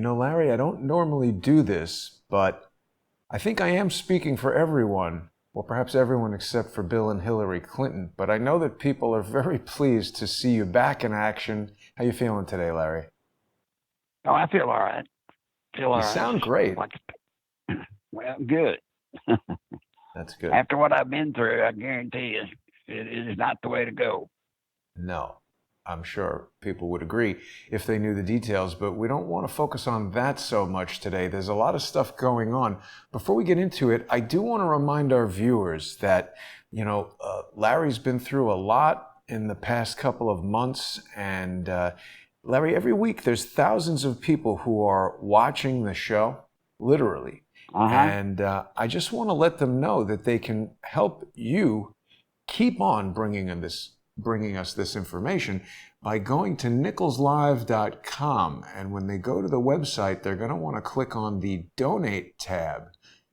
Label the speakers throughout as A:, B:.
A: Larry, I don't normally do this, but I think I am speaking for everyone, or perhaps everyone except for Bill and Hillary Clinton. But I know that people are very pleased to see you back in action. How you feeling today, Larry?
B: Oh, I feel all right.
A: You sound great.
B: Well, good.
A: That's good.
B: After what I've been through, I guarantee you, it is not the way to go.
A: No, I'm sure people would agree if they knew the details, but we don't want to focus on that so much today. There's a lot of stuff going on. Before we get into it, I do want to remind our viewers that, Larry's been through a lot in the past couple of months, and Larry, every week there's thousands of people who are watching the show, literally. And I just want to let them know that they can help you keep on bringing us this information by going to nicholslive.com. And when they go to the website, they're going to want to click on the Donate tab.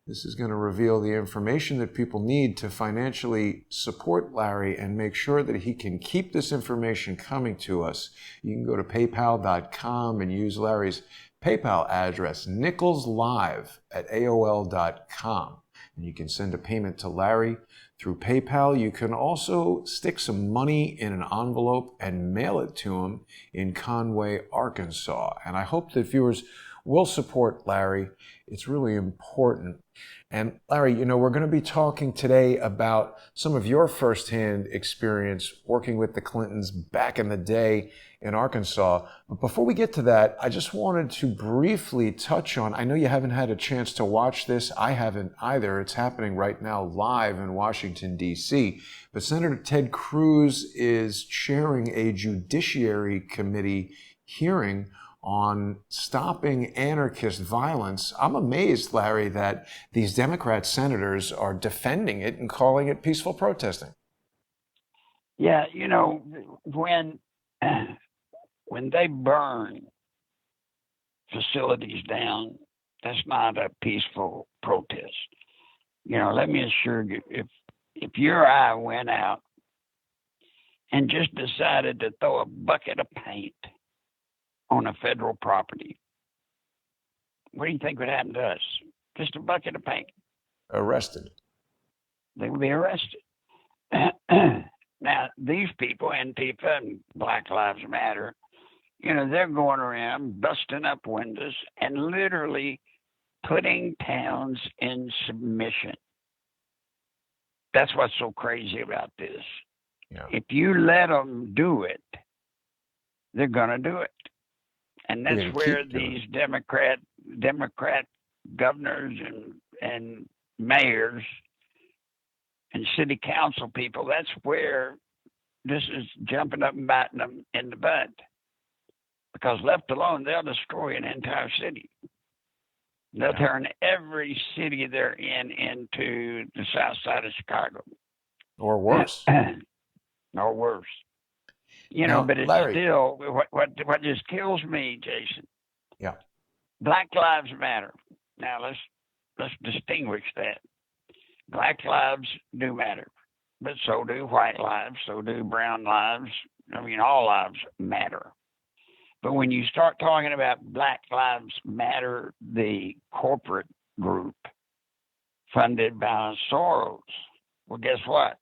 A: This is going to reveal the information that people need to financially support Larry and make sure that he can keep this information coming to us. You can go to paypal.com and use Larry's PayPal address, nicholslive@aol.com. And you can send a payment to Larry through PayPal. You can also stick some money in an envelope and mail it to him in Conway, Arkansas. And I hope that viewers will support Larry. It's really important. And Larry, we're going to be talking today about some of your firsthand experience working with the Clintons back in the day in Arkansas. But before we get to that, I just wanted to briefly touch on, I know you haven't had a chance to watch this. I haven't either. It's happening right now live in Washington, D.C. But Senator Ted Cruz is chairing a Judiciary Committee hearing on stopping anarchist violence. I'm amazed, Larry, that these Democrat senators are defending it and calling it peaceful protesting.
B: Yeah, when they burn facilities down, that's not a peaceful protest. Let me assure you, if your eye went out and just decided to throw a bucket of paint on a federal property, what do you think would happen to us? Just a bucket of paint.
A: Arrested.
B: They would be arrested. Now, these people, Antifa and Black Lives Matter, they're going around busting up windows and literally putting towns in submission. That's what's so crazy about this.
A: Yeah.
B: If you let them do it, they're going to do it. And that's where these Democrat governors and mayors and city council people, that's where this is jumping up and biting them in the butt. Because left alone, they'll destroy an entire city. They'll turn every city they're in into the south side of Chicago.
A: Or worse.
B: Or worse.
A: Now,
B: but it's
A: Larry,
B: still, what just kills me, Jason.
A: Yeah.
B: Black Lives Matter. Now, let's distinguish that. Black lives do matter, but so do white lives, so do brown lives. All lives matter. But when you start talking about Black Lives Matter, the corporate group funded by Soros, well, guess what?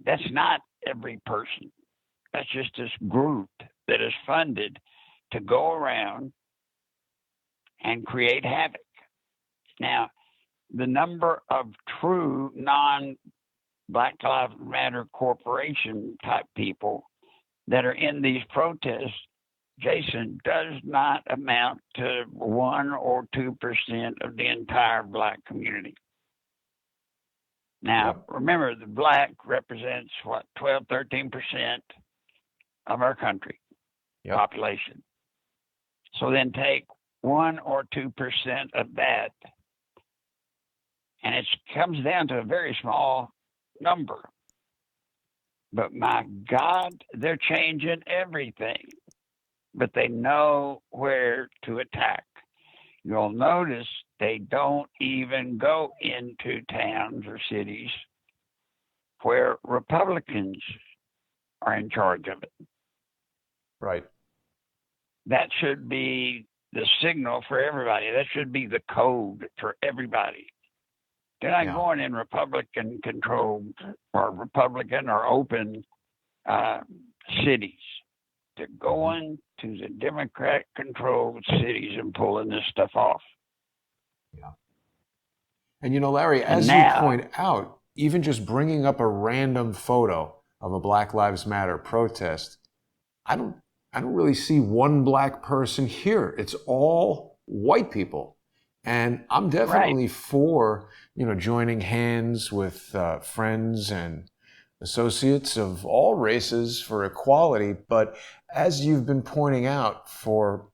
B: That's not every person. That's just this group that is funded to go around and create havoc. Now, the number of true non-Black Lives Matter corporation type people that are in these protests, Jason, does not amount to 1 or 2% of the entire Black community. Now, remember, the Black represents, 12, 13% of our country population. So then take 1 or 2% of that, and it comes down to a very small number. But my God, they're changing everything. But they know where to attack. You'll notice they don't even go into towns or cities where Republicans are in charge of it.
A: Right.
B: That should be the signal for everybody. That should be the code for everybody. They're not going in Republican controlled or Republican or open cities. They're going to the Democrat controlled cities and pulling this stuff off.
A: Yeah. And Larry, as you point out, even just bringing up a random photo of a Black Lives Matter protest, I don't really see one black person here. It's all white people. And I'm definitely for, joining hands with friends and associates of all races for equality. But as you've been pointing out for,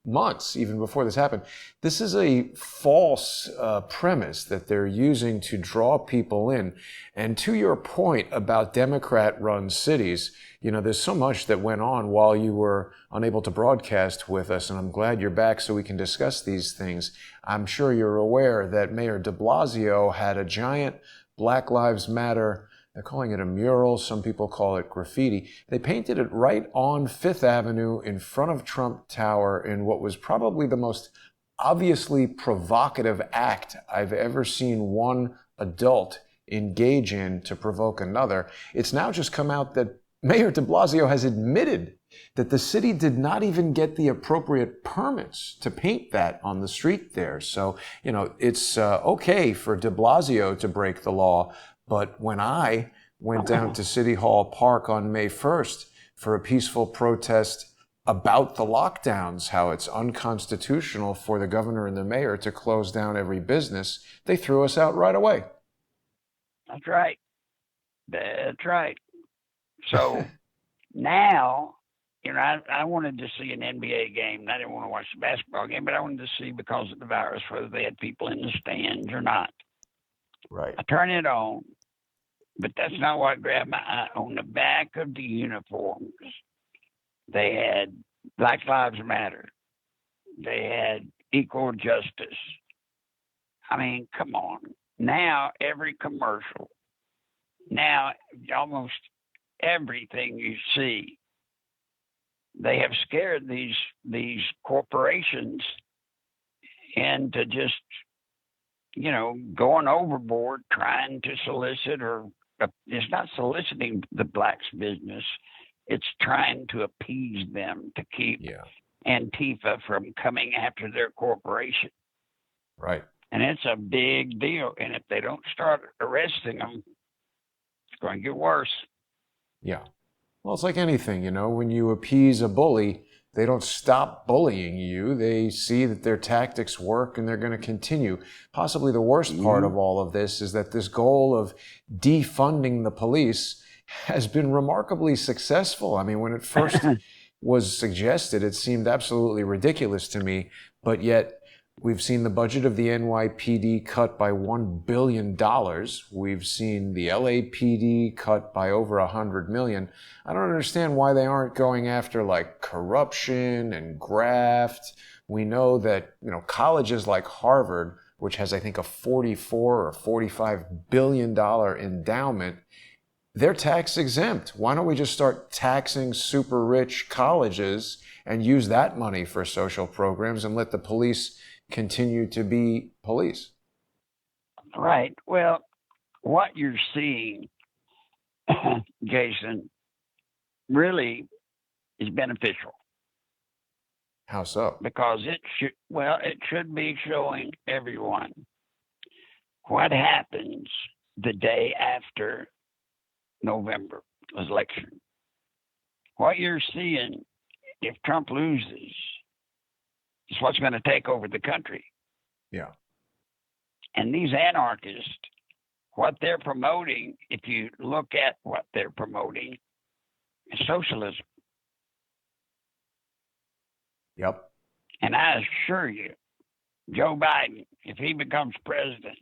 A: months, even before this happened, this is a false premise that they're using to draw people in. And to your point about Democrat-run cities, there's so much that went on while you were unable to broadcast with us, and I'm glad you're back so we can discuss these things. I'm sure you're aware that Mayor de Blasio had a giant Black Lives Matter, they're calling it a mural, some people call it graffiti. They painted it right on Fifth Avenue in front of Trump Tower in what was probably the most obviously provocative act I've ever seen one adult engage in to provoke another. It's now just come out that Mayor de Blasio has admitted that the city did not even get the appropriate permits to paint that on the street there. So, it's okay for de Blasio to break the law. But when I went down to City Hall Park on May 1st for a peaceful protest about the lockdowns, how it's unconstitutional for the governor and the mayor to close down every business, they threw us out right away.
B: That's right. That's right. So now, I wanted to see an NBA game. I didn't want to watch the basketball game, but I wanted to see, because of the virus, whether they had people in the stands or not.
A: Right.
B: I turn it on, but that's not what grabbed my eye. On the back of the uniforms, they had Black Lives Matter. They had equal justice. I mean, come on. Now, every commercial, now almost everything you see, they have scared these corporations into just, going overboard, trying to solicit, or it's not soliciting the blacks' business. It's trying to appease them to keep Antifa from coming after their corporation.
A: Right.
B: And it's a big deal. And if they don't start arresting them, it's going to get worse.
A: Yeah. Well, it's like anything, when you appease a bully, they don't stop bullying you. They see that their tactics work and they're going to continue. Possibly the worst part of all of this is that this goal of defunding the police has been remarkably successful. I mean, when it first was suggested, it seemed absolutely ridiculous to me, but yet we've seen the budget of the NYPD cut by $1 billion. We've seen the LAPD cut by over $100 million. I don't understand why they aren't going after like corruption and graft. We know that, colleges like Harvard, which has, I think, a $44 or $45 billion endowment, they're tax exempt. Why don't we just start taxing super rich colleges and use that money for social programs and let the police continue to be police?
B: Right. Well, what you're seeing, Jason, really is beneficial.
A: How so?
B: Because it should be showing everyone what happens the day after November election. What you're seeing, if Trump loses, is what's going to take over the country.
A: Yeah.
B: And these anarchists, what they're promoting, if you look at what they're promoting, is socialism.
A: Yep.
B: And I assure you, Joe Biden, if he becomes president,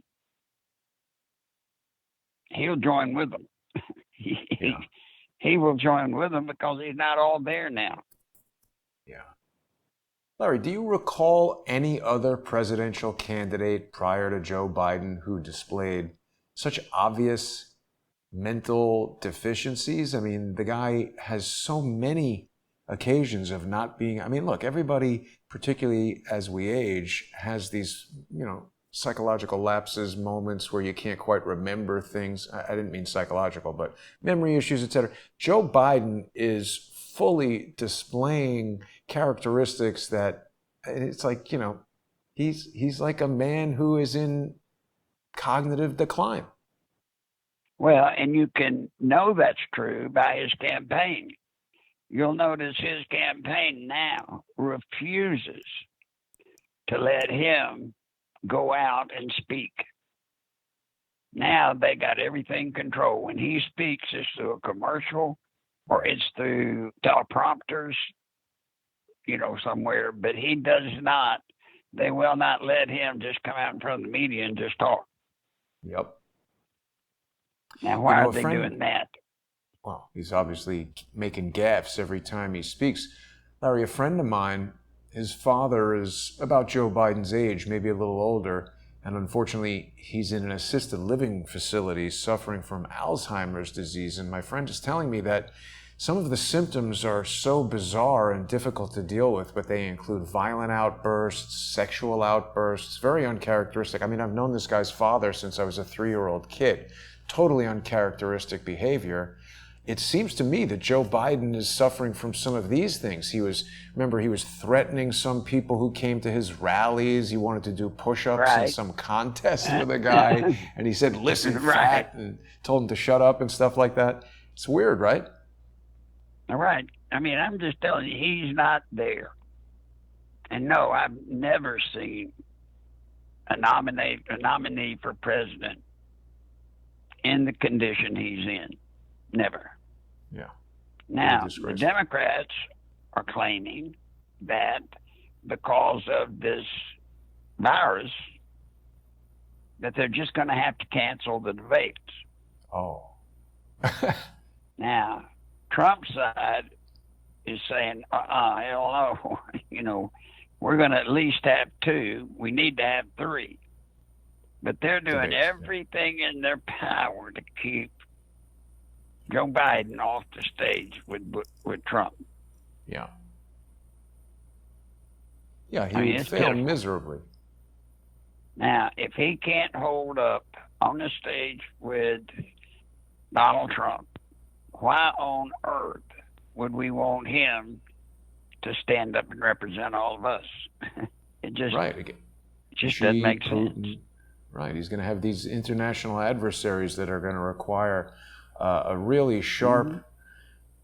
B: he'll join with them. He will join with them because he's not all there now.
A: Yeah. Larry, do you recall any other presidential candidate prior to Joe Biden who displayed such obvious mental deficiencies? I mean, the guy has so many occasions of not being, I mean, look, everybody, particularly as we age, has these, psychological lapses, moments where you can't quite remember things. I didn't mean psychological, but memory issues, etc. Joe Biden is fully displaying characteristics that it's like, he's like a man who is in cognitive decline.
B: Well, and you can know that's true by his campaign. You'll notice his campaign now refuses to let him go out and speak. Now they got everything controlled. When he speaks, it's through a commercial or it's through teleprompters, somewhere, but he does not. They will not let him just come out in front of the media and just talk.
A: Yep.
B: Now, why are they doing that?
A: Well, he's obviously making gaffes every time he speaks. Larry, a friend of mine, his father is about Joe Biden's age, maybe a little older, and unfortunately, he's in an assisted living facility suffering from Alzheimer's disease. And my friend is telling me that some of the symptoms are so bizarre and difficult to deal with, but they include violent outbursts, sexual outbursts, very uncharacteristic. I mean, I've known this guy's father since I was a 3-year-old kid. Totally uncharacteristic behavior. It seems to me that Joe Biden is suffering from some of these things. He was threatening some people who came to his rallies. He wanted to do push-ups in some contest with a guy, and he said, "Listen, fat," and told him to shut up and stuff like that. It's weird, right?
B: All right. I mean, I'm just telling you, he's not there. And no, I've never seen a nominee for president in the condition he's in. Never.
A: Yeah.
B: Now, the Democrats are claiming that because of this virus, that they're just going to have to cancel the debates.
A: Oh.
B: Now, Trump's side is saying, hell no. We're going to at least have 2. We need to have 3. But they're doing everything in their power to keep Joe Biden off the stage with Trump.
A: Yeah. Yeah, he would fail miserably.
B: Now, if he can't hold up on the stage with Donald Trump, why on earth would we want him to stand up and represent all of us? It just doesn't make sense.
A: Right. He's going to have these international adversaries that are going to require a really sharp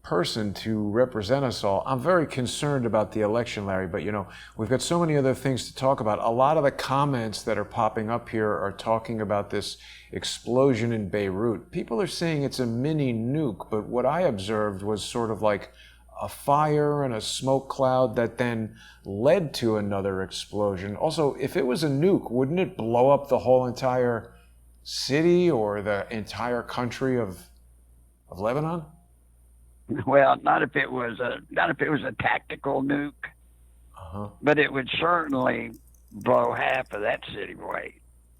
A: person to represent us all. I'm very concerned about the election, Larry, but we've got so many other things to talk about. A lot of the comments that are popping up here are talking about this explosion in Beirut. People are saying it's a mini nuke, but what I observed was sort of like a fire and a smoke cloud that then led to another explosion. Also, if it was a nuke, wouldn't it blow up the whole entire city or the entire country of Lebanon?
B: Well, not if it was a tactical nuke, but it would certainly blow half of that city away.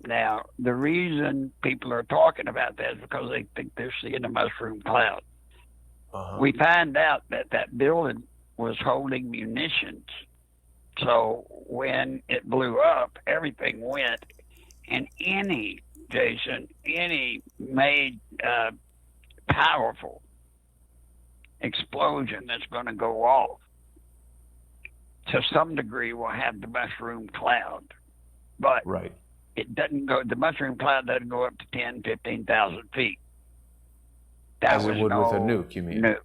B: Now, the reason people are talking about that is because they think they're seeing a mushroom cloud. We find out that building was holding munitions. So when it blew up, everything went, and any made powerful explosion that's going to go off to some degree will have the mushroom cloud. But it doesn't go, the mushroom cloud doesn't go up to 10, 15,000 feet.
A: As it would with a nuke, you mean?
B: Nuke.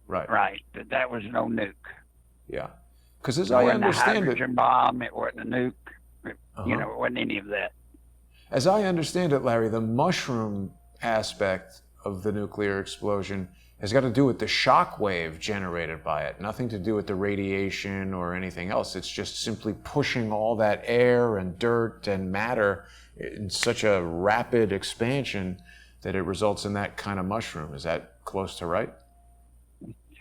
A: Right.
B: Right. That was no nuke.
A: Yeah. Because as I understand it...
B: It wasn't a hydrogen bomb, it wasn't a nuke, it wasn't any of that.
A: As I understand it, Larry, the mushroom aspect of the nuclear explosion has got to do with the shock wave generated by it, nothing to do with the radiation or anything else. It's just simply pushing all that air and dirt and matter in such a rapid expansion that it results in that kind of mushroom. Is that close to right?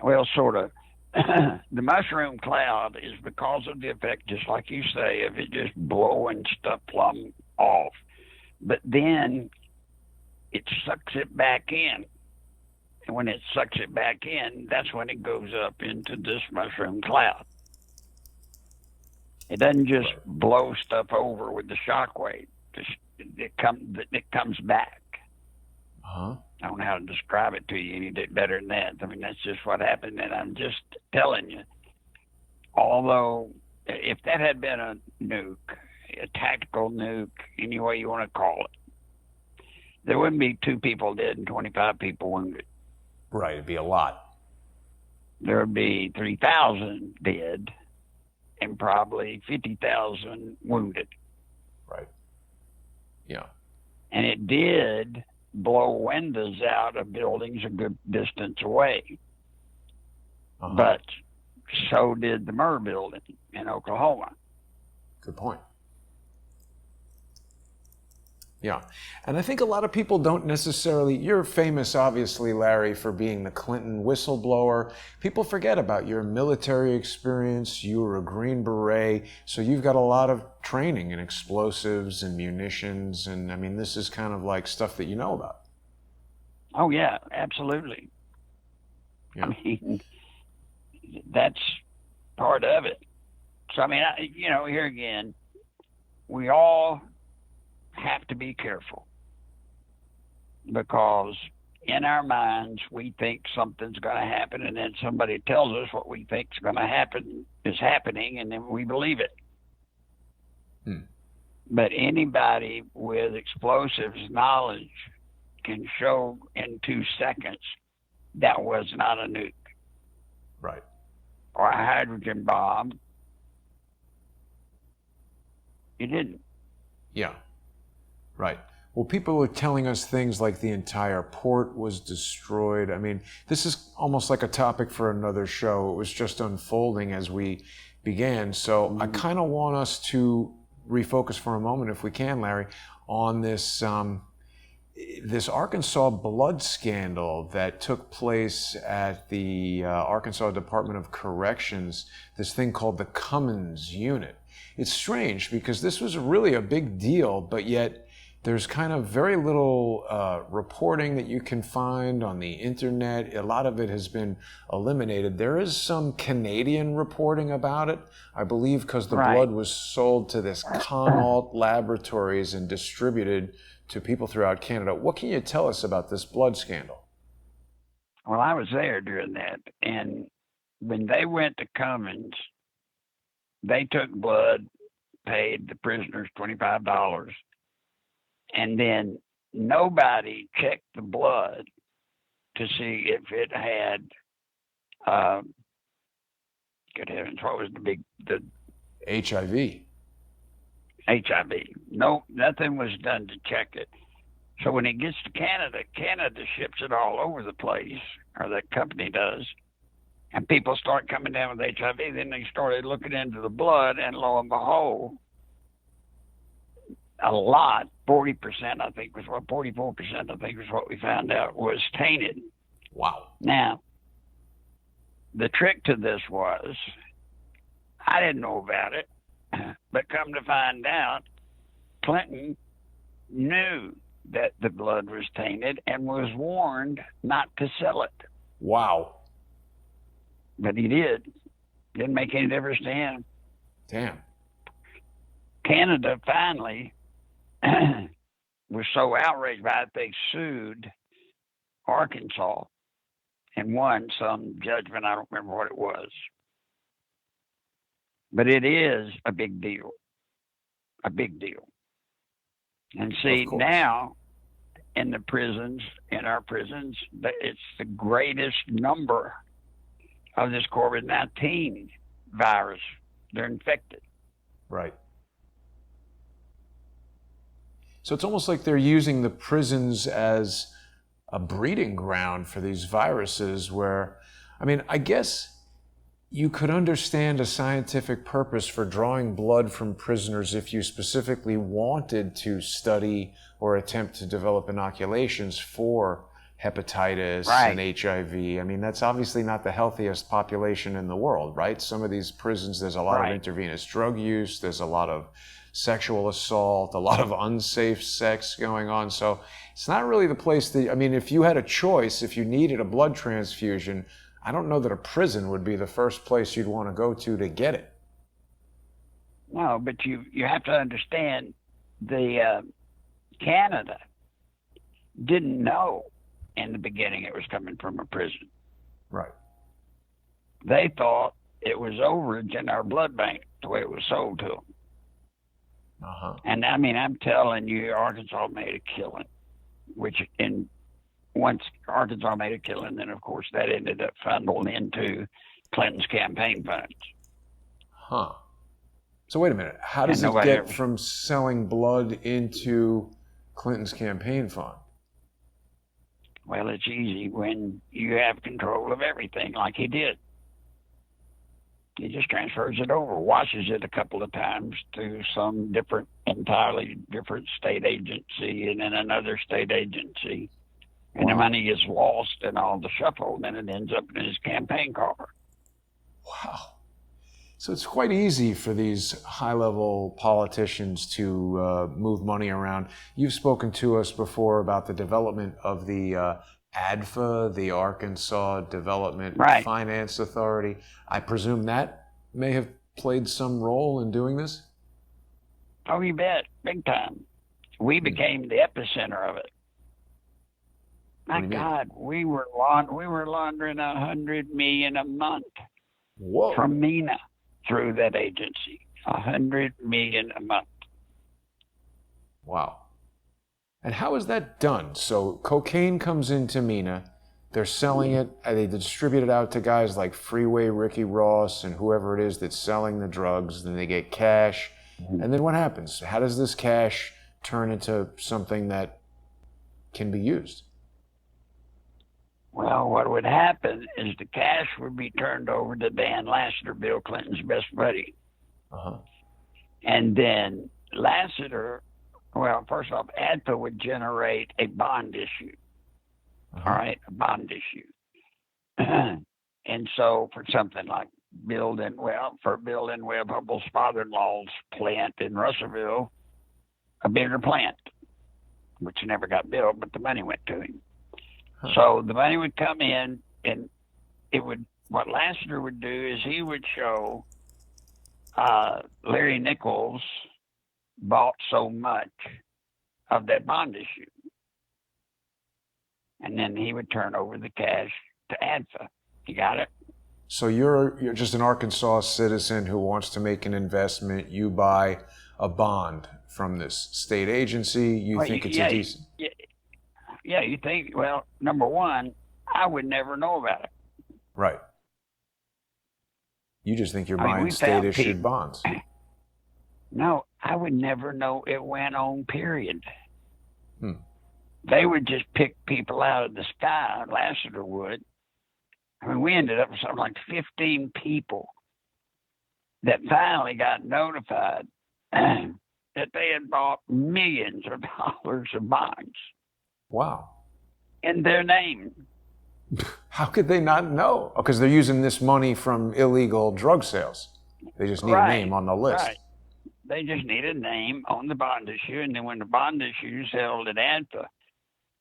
B: Well, sort of. The mushroom cloud is because of the effect, just like you say, of it just blowing stuff plumb off. But then it sucks it back in. And when it sucks it back in, that's when it goes up into this mushroom cloud. It doesn't just blow stuff over with the shock wave. It comes back.
A: Uh-huh.
B: I don't know how to describe it to you any better than that. I mean, that's just what happened, and I'm just telling you. Although, if that had been a nuke, a tactical nuke, any way you want to call it, there wouldn't be 2 people dead and 25 people wounded.
A: Right, it'd be a lot.
B: There would be 3,000 dead and probably 50,000 wounded.
A: Right. Yeah.
B: And it did blow windows out of buildings a good distance away.
A: Uh-huh.
B: But so did the Murr building in Oklahoma.
A: Good point. Yeah. And I think a lot of people don't necessarily, you're famous, obviously, Larry, for being the Clinton whistleblower. People forget about your military experience. You were a Green Beret, so you've got a lot of training in explosives and munitions. And I mean, this is kind of like stuff that you know about.
B: Oh, yeah, absolutely.
A: Yeah.
B: I mean, that's part of it. So, I mean, here again, we all have to be careful because in our minds we think something's going to happen, and then somebody tells us what we think is going to happen is happening, and then we believe it. But anybody with explosives knowledge can show in 2 seconds that was not a nuke.
A: Right.
B: Or a hydrogen bomb. You didn't.
A: Yeah. Right. Well, people were telling us things like the entire port was destroyed. I mean, this is almost like a topic for another show. It was just unfolding as we began. So I kind of want us to refocus for a moment, if we can, Larry, on this this Arkansas blood scandal that took place at the Arkansas Department of Corrections, this thing called the Cummins Unit. It's strange because this was really a big deal, but yet there's kind of very little reporting that you can find on the internet. A lot of it has been eliminated. There is some Canadian reporting about it, I believe, because the blood was sold to this Connaught Laboratories and distributed to people throughout Canada. What can you tell us about this blood scandal?
B: Well, I was there during that, and when they went to Cummins, they took blood, paid the prisoners $25, and then nobody checked the blood to see if it had, good heavens, what was the
A: HIV.
B: HIV. No, nothing was done to check it. So when it gets to Canada, Canada ships it all over the place, or the company does, and people start coming down with HIV. Then they started looking into the blood, and lo and behold, a lot, 40%, I think was what, 44%, I think was what we found out, was tainted.
A: Wow.
B: Now, the trick to this was, I didn't know about it, but come to find out, Clinton knew that the blood was tainted and was warned not to sell it.
A: Wow.
B: But he did. Didn't make any difference to him.
A: Damn.
B: Canada finally was so outraged by it, they sued Arkansas and won some judgment. I don't remember what it was. But it is a big deal. A big deal. And see, now in the prisons, in our prisons, it's the greatest number of this COVID-19 virus. They're infected.
A: Right. So it's almost like they're using the prisons as a breeding ground for these viruses where, I mean, I guess you could understand a scientific purpose for drawing blood from prisoners if you specifically wanted to study or attempt to develop inoculations for hepatitis and HIV. I mean, that's obviously not the healthiest population in the world, right? Some of these prisons, there's a lot of intravenous drug use. There's a lot of sexual assault, a lot of unsafe sex going on. So it's not really the place that, I mean, if you had a choice, if you needed a blood transfusion, I don't know that a prison would be the first place you'd want to go to get it.
B: No, but you have to understand the Canada didn't know in the beginning it was coming from a prison.
A: Right.
B: They thought it was overage in our blood bank, the way it was sold to them.
A: Uh-huh.
B: And I mean, I'm telling you, Arkansas made a killing, once Arkansas made a killing, then of course that ended up funneling into Clinton's campaign funds.
A: Huh. So wait a minute. How does it get from selling blood into Clinton's campaign fund?
B: Well, it's easy when you have control of everything like he did. He just transfers it over, washes it a couple of times to some entirely different state agency and then another state agency. And the money gets lost in all the shuffle, and then it ends up in his campaign car.
A: Wow. So it's quite easy for these high-level politicians to move money around. You've spoken to us before about the development of the ADFA, the Arkansas Development Finance Authority. I presume that may have played some role in doing this?
B: Oh, you bet. Big time. We became the epicenter of it. My God, we were laundering $100 million a month from MENA through that agency. $100 million a month.
A: Wow. And how is that done? So cocaine comes into MENA, they're selling it, and they distribute it out to guys like Freeway Ricky Ross and whoever it is that's selling the drugs, then they get cash. And then what happens? How does this cash turn into something that can be used?
B: Well, what would happen is the cash would be turned over to Dan Lassiter, Bill Clinton's best buddy.
A: Uh-huh.
B: And then Lassiter, well, first off, ADFA would generate a bond issue.
A: Uh-huh.
B: All right, a bond issue. And so for something like for building Webb Hubbell's father-in-law's plant in Russellville, a bigger plant, which never got built, but the money went to him. So the money would come in, and what Lassiter would do is he would show Larry Nichols bought so much of that bond issue. And then he would turn over the cash to ADFA. You got it?
A: So you're just an Arkansas citizen who wants to make an investment. You buy a bond from this state agency. You think it's a decent...
B: Yeah, you think, well, number one, I would never know about it.
A: Right. You just think you're buying state-issued bonds.
B: No, I would never know it went on, period. They would just pick people out of the sky, Lassiter would. I mean, we ended up with something like 15 people that finally got notified that they had bought millions of dollars of bonds.
A: Wow.
B: In their name.
A: How could they not know? Because they're using this money from illegal drug sales. They just need a name on the list.
B: Right. They just need a name on the bond issue, and then when the bond issue is held at ADFA,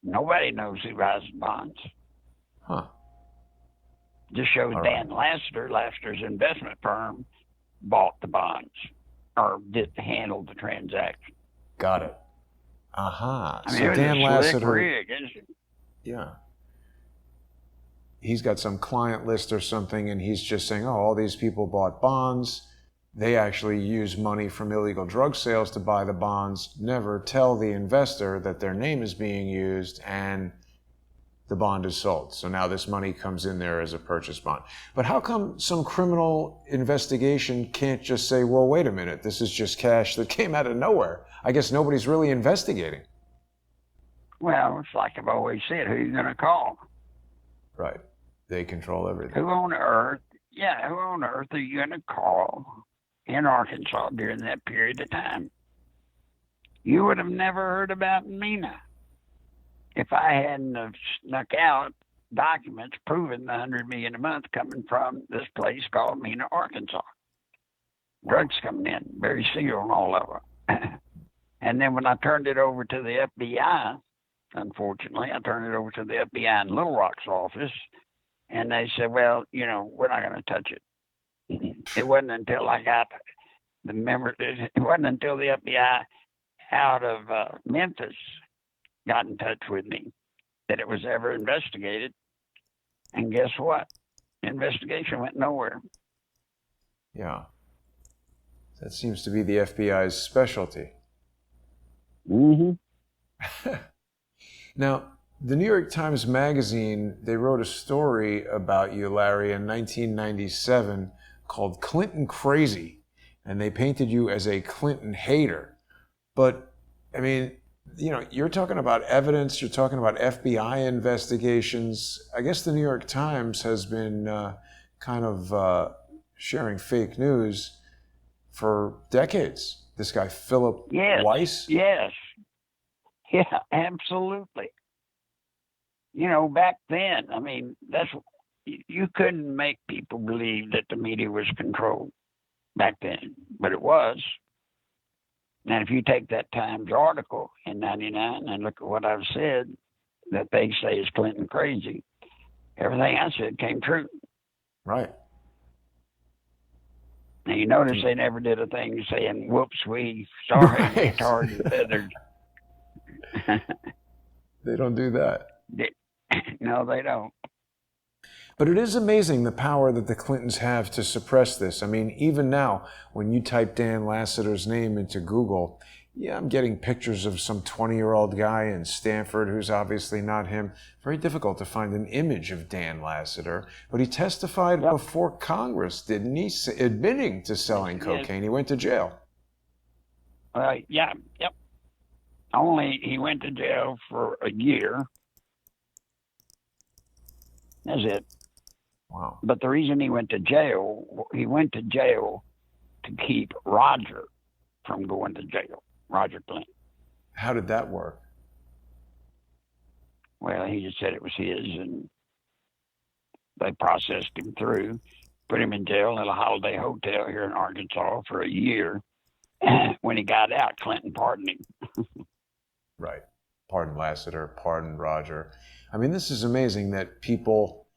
B: nobody knows who buys the bonds.
A: Huh.
B: Just shows Dan Lassiter, Lassiter's investment firm, bought the bonds or handled the transaction.
A: Got it. Uh-huh.
B: I mean, so Dan Lassiter, rig, isn't it?
A: Yeah. He's got some client list or something, and he's just saying, oh, all these people bought bonds. They actually use money from illegal drug sales to buy the bonds, never tell the investor that their name is being used, and the bond is sold. So now this money comes in there as a purchase bond. But how come some criminal investigation can't just say, well, wait a minute, this is just cash that came out of nowhere? I guess nobody's really investigating.
B: Well, it's like I've always said, who are you going to call?
A: Right. They control everything.
B: Who on earth are you going to call in Arkansas during that period of time? You would have never heard about MENA if I hadn't have snuck out documents proving the $100 million a month coming from this place called MENA, Arkansas. Drugs coming in, very sealed and all of it. And then when I turned it over to the FBI, unfortunately, I turned it over to the FBI in Little Rock's office, and they said, well, we're not going to touch it. It wasn't until I got it wasn't until the FBI out of Memphis got in touch with me that it was ever investigated. And guess what? The investigation went nowhere.
A: Yeah. That seems to be the FBI's specialty.
B: Mm-hmm.
A: Now, the New York Times Magazine, they wrote a story about you, Larry, in 1997 called Clinton Crazy, and they painted you as a Clinton hater. But, I mean, you're talking about evidence, you're talking about FBI investigations. I guess the New York Times has been kind of sharing fake news for decades. This guy, Philip Weiss?
B: Yes. Yeah, absolutely. Back then, I mean, you couldn't make people believe that the media was controlled back then, but it was. And if you take that Times article in '99 and look at what I've said, that they say is Clinton crazy, everything I said came true.
A: Right.
B: Now you notice they never did a thing saying, "Whoops, we sorry, tarred and feathered."
A: They don't do that.
B: No, they don't.
A: But it is amazing the power that the Clintons have to suppress this. I mean, even now, when you type Dan Lassiter's name into Google, yeah, I'm getting pictures of some 20-year-old guy in Stanford who's obviously not him. Very difficult to find an image of Dan Lassiter. But he testified before Congress, didn't he? Admitting to selling cocaine. He went to jail.
B: Yep. Only he went to jail for a year. That's it.
A: Wow.
B: But the reason he went to jail to keep Roger from going to jail, Roger Clinton.
A: How did that work?
B: Well, he just said it was his, and they processed him through, put him in jail at a Holiday Hotel here in Arkansas for a year. When he got out, Clinton pardoned him.
A: Right. Pardon Lassiter, pardon Roger. I mean, this is amazing that people,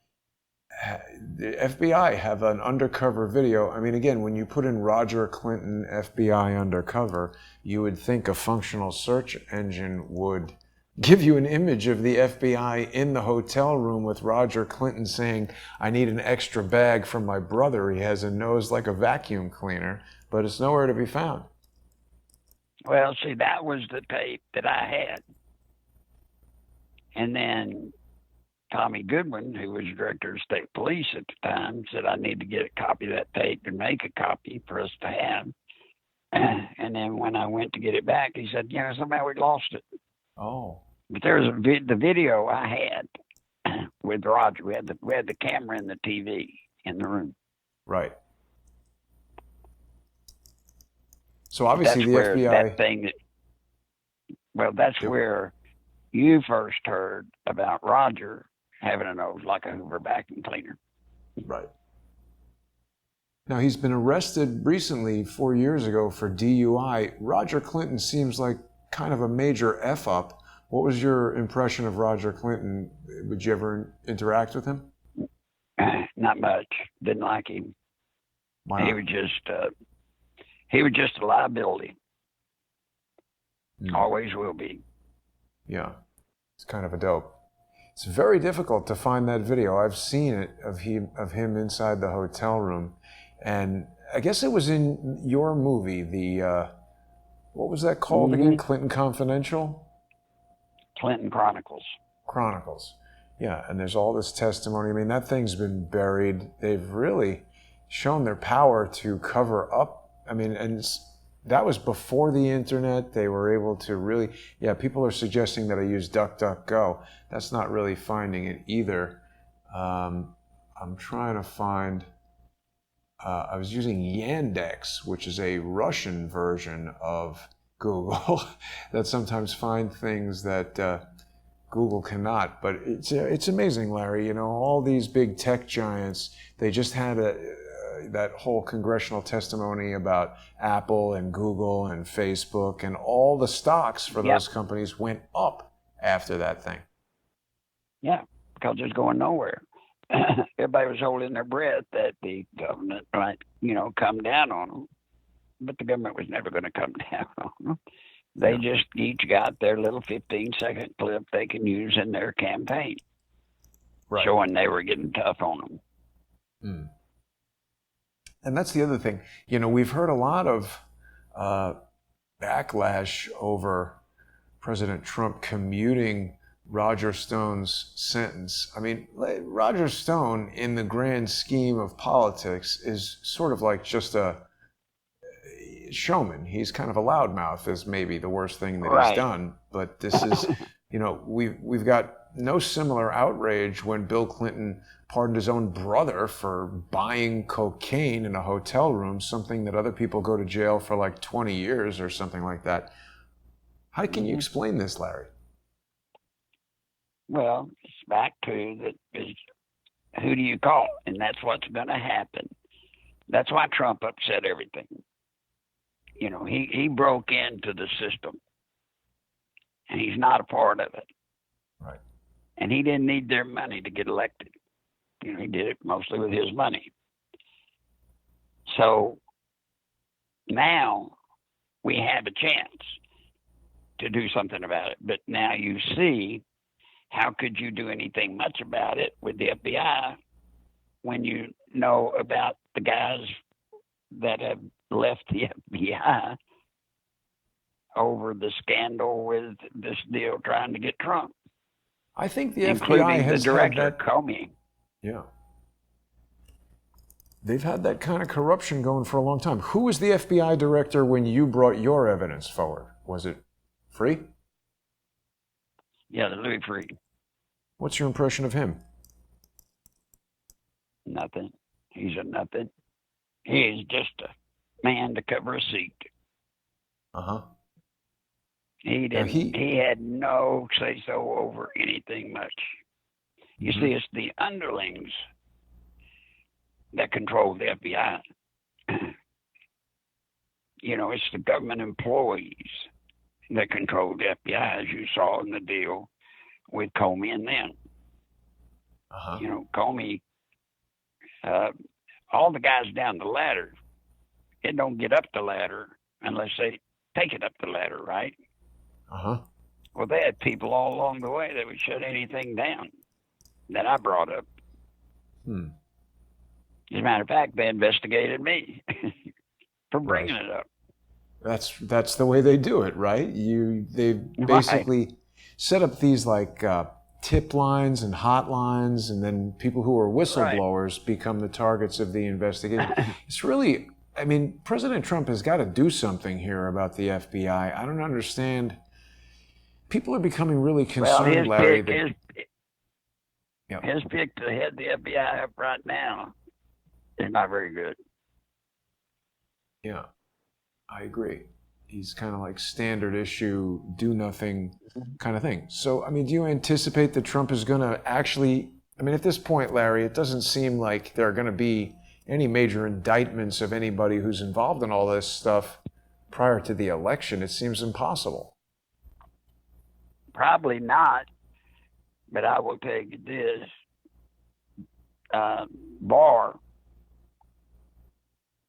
A: the FBI have an undercover video. I mean, again, when you put in Roger Clinton FBI undercover, you would think a functional search engine would give you an image of the FBI in the hotel room with Roger Clinton saying, I need an extra bag from my brother. He has a nose like a vacuum cleaner, but it's nowhere to be found.
B: Well, see, that was the tape that I had. And then Tommy Goodwin, who was director of state police at the time, said I need to get a copy of that tape and make a copy for us to have. And then when I went to get it back, he said, somehow we lost it.
A: Oh.
B: But there's the video I had with Roger. We had the camera and the TV in the room.
A: Right. So obviously the FBI.
B: That's where you first heard about Roger having a nose like a Hoover vacuum cleaner.
A: Right. Now, he's been arrested recently, 4 years ago, for DUI. Roger Clinton seems like kind of a major F-up. What was your impression of Roger Clinton? Would you ever interact with him?
B: Not much. Didn't like him.
A: Why not?
B: He was just a liability. Always will be.
A: Yeah. It's kind of a dope. It's very difficult to find that video. I've seen it of him inside the hotel room. And I guess it was in your movie, what was that called again? Clinton Confidential?
B: Clinton Chronicles.
A: Chronicles. Yeah, and there's all this testimony. I mean, that thing's been buried. They've really shown their power to cover up. I mean, and that was before the internet. They were able to really, people are suggesting that I use DuckDuckGo. That's not really finding it either. I'm trying to find, I was using Yandex, which is a Russian version of Google that sometimes find things that Google cannot. But it's amazing, Larry. All these big tech giants, they just had that whole congressional testimony about Apple and Google and Facebook, and all the stocks for those companies went up after that thing.
B: Yeah, because it's going nowhere. Everybody was holding their breath that the government might, come down on them, but the government was never going to come down on them. They just each got their little 15-second clip they can use in their campaign, showing they were getting tough on them.
A: Mm. And that's the other thing. We've heard a lot of backlash over President Trump commuting Roger Stone's sentence. I mean, Roger Stone, in the grand scheme of politics, is sort of like just a showman. He's kind of a loudmouth, is maybe the worst thing that he's done. But this is, we've got no similar outrage when Bill Clinton pardoned his own brother for buying cocaine in a hotel room, something that other people go to jail for like 20 years or something like that. How can you explain this, Larry?
B: Well, it's back to who do you call? And that's what's going to happen. That's why Trump upset everything. He broke into the system, and he's not a part of it.
A: Right.
B: And he didn't need their money to get elected. He did it mostly with his money. So now we have a chance to do something about it. But now you see, how could you do anything much about it with the FBI when you know about the guys that have left the FBI over the scandal with this deal trying to get Trump?
A: I think the
B: including
A: FBI has
B: the director,
A: had that,
B: Comey.
A: Yeah. They've had that kind of corruption going for a long time. Who was the FBI director when you brought your evidence forward? Was it Free?
B: Yeah, the Louis Freeh.
A: What's your impression of him?
B: Nothing. He's a nothing. He's just a man to cover a seat.
A: Uh-huh.
B: He didn't. He had no say-so over anything much. You see, it's the underlings that control the FBI. It's the government employees that control the FBI, as you saw in the deal with Comey and them.
A: Uh-huh.
B: Comey, all the guys down the ladder, it don't get up the ladder unless they take it up the ladder, right?
A: Uh-huh.
B: Well, they had people all along the way that would shut anything down that I brought up. As a matter of fact, they investigated me for bringing it up.
A: That's the way they do it, right? They basically set up these like tip lines and hotlines, and then people who are whistleblowers become the targets of the investigation. It's really, President Trump has got to do something here about the FBI. I don't understand. People are becoming really concerned, Larry.
B: His pick to head the FBI up right now is not very good.
A: Yeah, I agree. He's kind of like standard issue, do nothing kind of thing. So, do you anticipate that Trump is going to actually, at this point, Larry, it doesn't seem like there are going to be any major indictments of anybody who's involved in all this stuff prior to the election. It seems impossible.
B: Probably not, but I will tell you this. Barr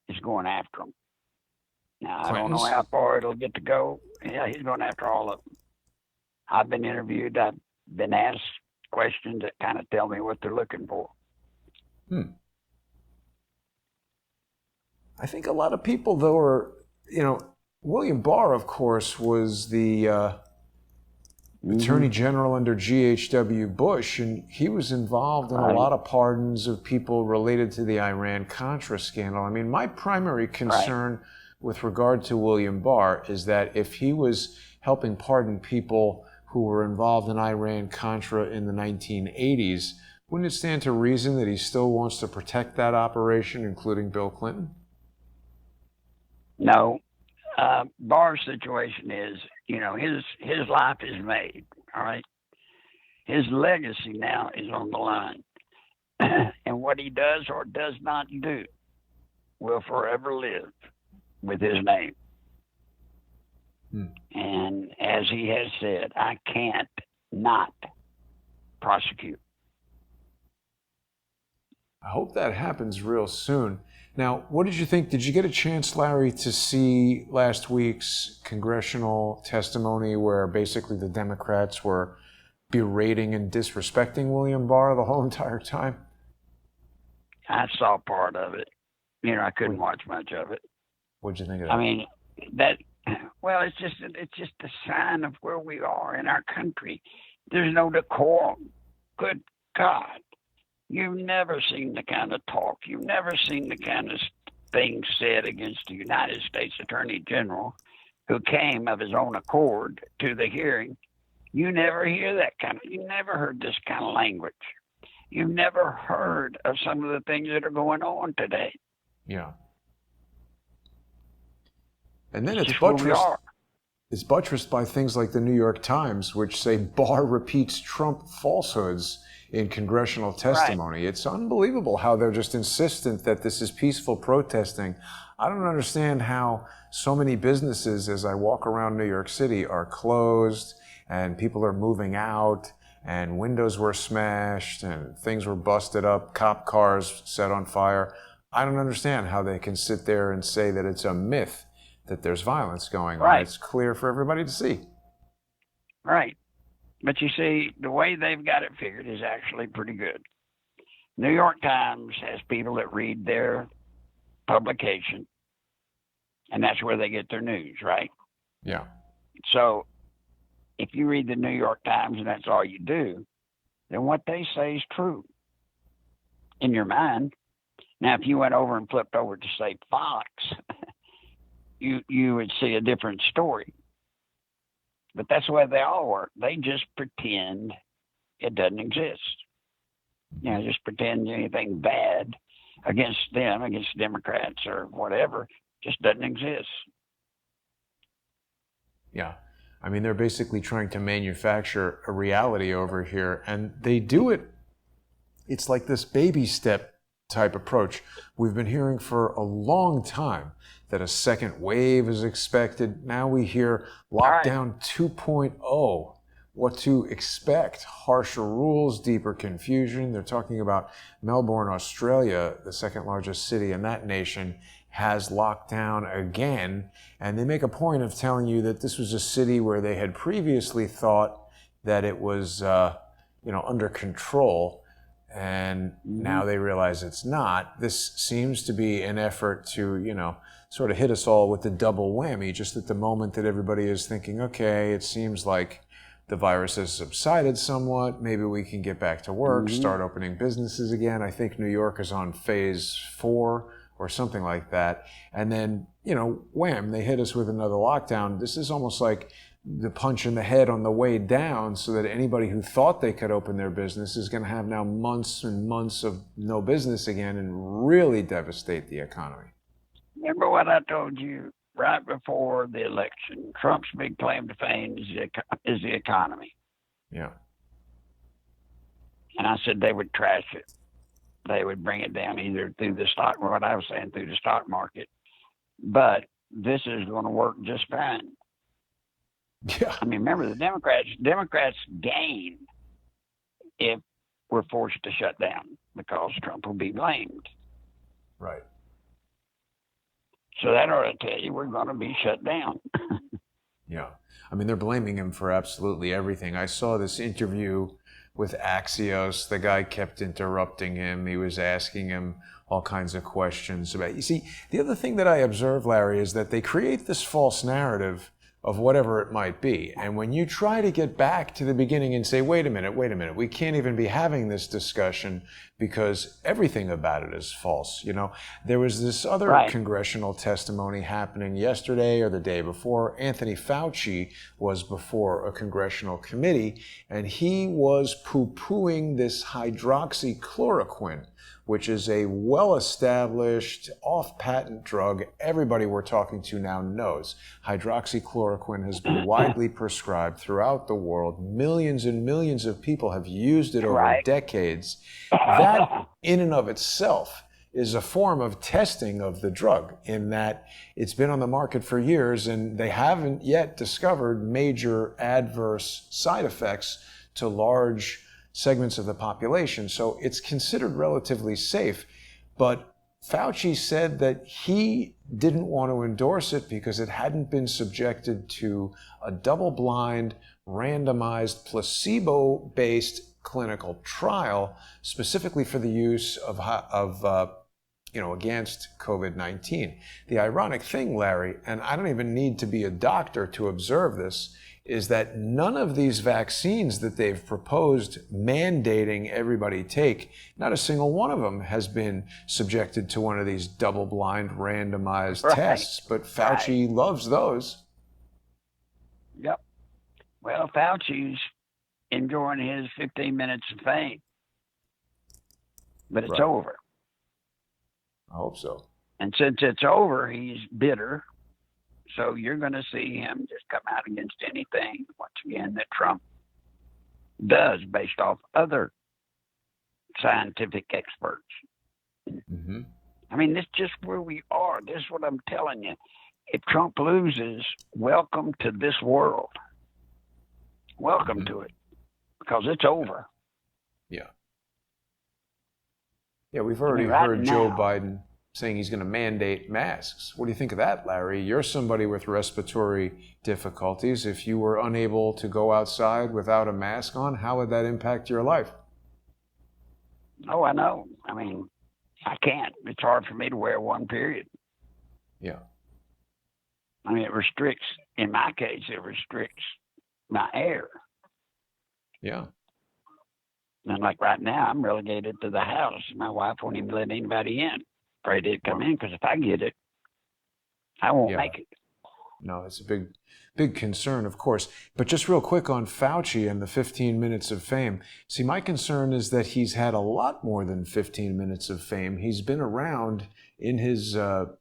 B: is going after him. Now, I don't know how far it'll get to go. Yeah, he's going after all of them. I've been interviewed. I've been asked questions that kind of tell me what they're looking for.
A: I think a lot of people, though, are, William Barr, of course, was the Attorney General under G.H.W. Bush, and he was involved in a lot of pardons of people related to the Iran-Contra scandal. My primary concern with regard to William Barr is that if he was helping pardon people who were involved in Iran-Contra in the 1980s, wouldn't it stand to reason that he still wants to protect that operation, including Bill Clinton?
B: No. Barr's situation is, his life is made, all right? His legacy now is on the line. And what he does or does not do will forever live with his name.
A: Hmm.
B: And as he has said, I can't not prosecute.
A: I hope that happens real soon. Now, what did you think? Did you get a chance, Larry, to see last week's congressional testimony where basically the Democrats were berating and disrespecting William Barr the whole entire time?
B: I saw part of it. I couldn't watch much of it.
A: What'd you think of that?
B: I mean, it's just a sign of where we are in our country. There's no decorum. Good God. You've never seen the kind of talk. You've never seen the kind of things said against the United States Attorney General, who came of his own accord to the hearing. You never hear that you never heard this kind of language. You've never heard of some of the things that are going on today.
A: Yeah. And then
B: it's
A: buttressed by things like the New York Times, which say Barr repeats Trump falsehoods in congressional testimony. Right. It's unbelievable how they're just insistent that this is peaceful protesting. I don't understand how so many businesses, as I walk around New York City, are closed and people are moving out and windows were smashed and things were busted up, cop cars set on fire. I don't understand how they can sit there and say that it's a myth that there's violence going on.
B: Right.
A: It's clear for everybody to see.
B: Right. But you see, the way they've got it figured is actually pretty good. New York Times has people that read their publication, and that's where they get their news, right?
A: Yeah.
B: So if you read the New York Times and that's all you do, then what they say is true in your mind. Now, if you went over and flipped over to, say, Fox, you would see a different story. But that's the way they all work. They just pretend it doesn't exist. Just pretend anything bad against them, against Democrats or whatever, just doesn't exist.
A: Yeah. I mean, they're basically trying to manufacture a reality over here, and they do it. It's like this baby step type approach. We've been hearing for a long time that a second wave is expected. Now we hear lockdown 2.0, what to expect, harsher rules, deeper confusion. They're talking about Melbourne, Australia, the second largest city in that nation, has lockdown again. And they make a point of telling you that this was a city where they had previously thought that it was under control. And now they realize it's not. This seems to be an effort to, sort of hit us all with the double whammy, just at the moment that everybody is thinking, okay, it seems like the virus has subsided somewhat. Maybe we can get back to work, start opening businesses again. I think New York is on phase 4 or something like that. And then, wham, they hit us with another lockdown. This is almost like the punch in the head on the way down, so that anybody who thought they could open their business is going to have now months and months of no business again and really devastate the economy.
B: Remember what I told you right before the election? Trump's big claim to fame is the economy.
A: Yeah.
B: And I said they would trash it. They would bring it down either through the stock, or what I was saying, through the stock market. But this is going to work just fine.
A: Yeah.
B: I mean, remember, the Democrats gain if we're forced to shut down, because Trump will be blamed.
A: Right.
B: So that ought to tell you we're going to be shut down.
A: Yeah. I mean, they're blaming him for absolutely everything. I saw this interview with Axios. The guy kept interrupting him. He was asking him all kinds of questions about, you see, the other thing that I observe, Larry, is that they create this false narrative of whatever it might be. And when you try to get back to the beginning and say, wait a minute, we can't even be having this discussion because everything about it is false. There was this other congressional testimony happening yesterday or the day before. Anthony Fauci was before a congressional committee, and he was poo-pooing this hydroxychloroquine, which is a well-established off-patent drug everybody we're talking to now knows. Hydroxychloroquine has been widely prescribed throughout the world. Millions and millions of people have used it over decades. That, in and of itself, is a form of testing of the drug in that it's been on the market for years and they haven't yet discovered major adverse side effects to large segments of the population. So it's considered relatively safe. But Fauci said that he didn't want to endorse it because it hadn't been subjected to a double-blind, randomized, placebo-based clinical trial specifically for the use of against COVID-19. The ironic thing, Larry, and I don't even need to be a doctor to observe this, is that none of these vaccines that they've proposed mandating everybody take, not a single one of them has been subjected to one of these double-blind randomized tests. But Fauci loves those.
B: Yep. Well, Fauci's enjoying his 15 minutes of fame, but it's over.
A: I hope so.
B: And since it's over, he's bitter. So you're going to see him just come out against anything, once again, that Trump does based off other scientific experts.
A: Mm-hmm.
B: I mean, this is just where we are. This is what I'm telling you. If Trump loses, welcome to this world. Welcome to it, because it's over.
A: Yeah. Yeah, we've already heard Joe Biden saying he's going to mandate masks. What do you think of that, Larry? You're somebody with respiratory difficulties. If you were unable to go outside without a mask on, how would that impact your life?
B: Oh, I know. I mean, I can't. It's hard for me to wear one, period.
A: Yeah.
B: I mean, in my case, it restricts my air.
A: Yeah.
B: And like right now, I'm relegated to the house. My wife won't even let anybody in. Afraid it'd come in, because if I get it, I won't make it.
A: No, it's a big concern, of course. But just real quick on Fauci and the 15 minutes of fame. See, my concern is that he's had a lot more than 15 minutes of fame. He's been around in his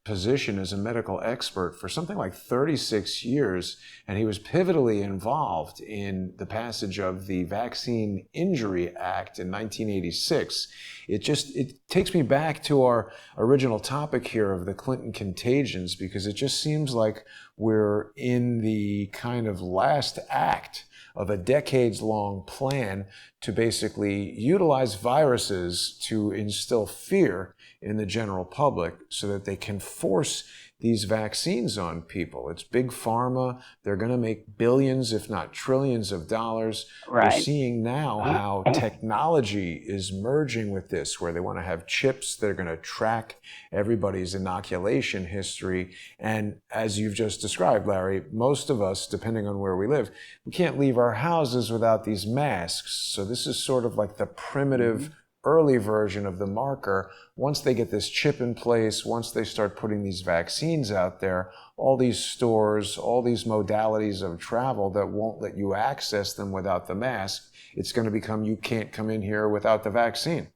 A: position as a medical expert for something like 36 years, and he was pivotally involved in the passage of the Vaccine Injury Act in 1986. It takes me back to our original topic here of the Clinton Contagions, because it just seems like we're in the kind of last act of a decades-long plan to basically utilize viruses to instill fear in the general public so that they can force these vaccines on people. It's big pharma. They're going to make billions, if not trillions of dollars.
B: Right.
A: We're seeing now how technology is merging with this, where they want to have chips that are going to track everybody's inoculation history. And as you've just described, Larry, most of us, depending on where we live, we can't leave our houses without these masks. So this is sort of like the primitive early version of the marker. Once they get this chip in place, once they start putting these vaccines out there, all these stores, all these modalities of travel that won't let you access them without the mask, it's going to become you can't come in here without the vaccine.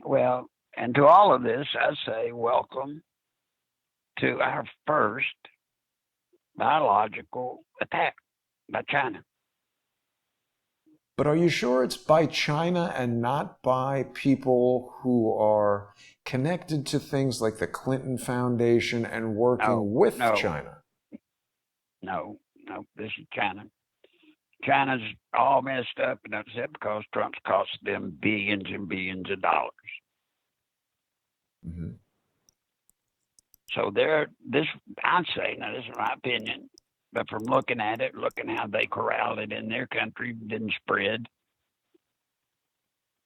B: Well, and to all of this, I say welcome to our first biological attack by China.
A: But are you sure it's by China and not by people who are connected to things like the Clinton Foundation and working with China?
B: No, this is China. China's all messed up, and that's it because Trump's cost them billions and billions of dollars.
A: Mm-hmm.
B: So I'd say, now this is my opinion, but from looking at it, looking how they corralled it in their country, didn't spread.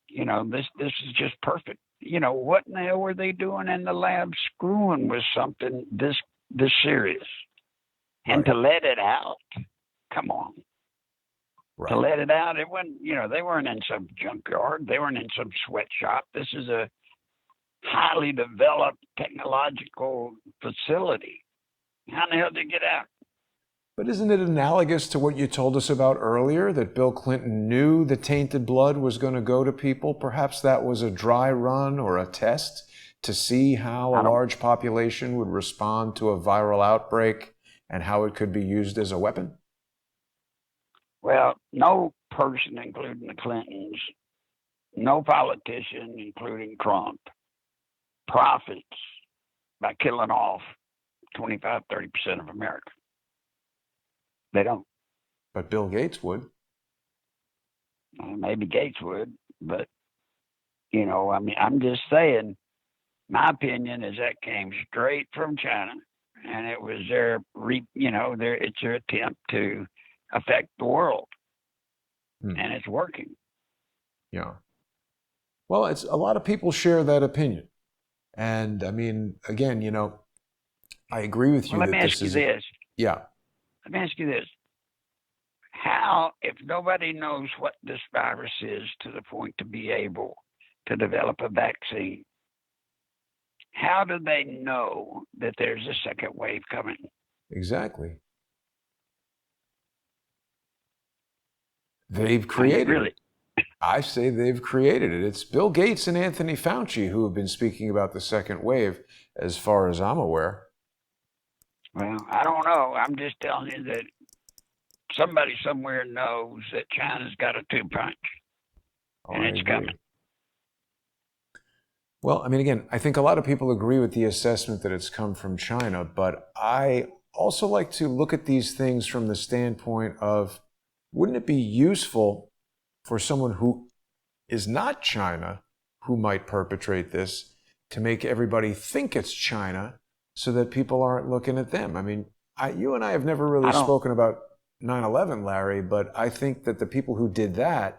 B: This is just perfect. What in the hell were they doing in the lab screwing with something this serious? And to let it out, come on. Right. To let it out, it wasn't, they weren't in some junkyard. They weren't in some sweatshop. This is a highly developed technological facility. How in the hell did it get out?
A: But isn't it analogous to what you told us about earlier, that Bill Clinton knew the tainted blood was going to go to people? Perhaps that was a dry run or a test to see how a large population would respond to a viral outbreak and how it could be used as a weapon?
B: Well, no person, including the Clintons, no politician, including Trump, profits by killing off 25-30% of America. They don't.
A: But Bill Gates would.
B: Maybe Gates would, but I mean, I'm just saying. My opinion is that came straight from China, and it was it's their attempt to affect the world, and it's working.
A: Yeah. Well, it's a lot of people share that opinion, and I mean, again, I agree with you.
B: Well, let me ask you this.
A: Yeah.
B: Let me ask you this. How, if nobody knows what this virus is to the point to be able to develop a vaccine, how do they know that there's a second wave coming?
A: Exactly. They've created it. I say they've created it. It's Bill Gates and Anthony Fauci who have been speaking about the second wave, as far as I'm aware.
B: Well, I don't know. I'm just telling you that somebody somewhere knows that China's got a two-punch, and it's coming.
A: Well, I mean, again, I think a lot of people agree with the assessment that it's come from China, but I also like to look at these things from the standpoint of, wouldn't it be useful for someone who is not China, who might perpetrate this, to make everybody think it's China so that people aren't looking at them? I mean, you and I have never really spoken about 9/11, Larry, but I think that the people who did that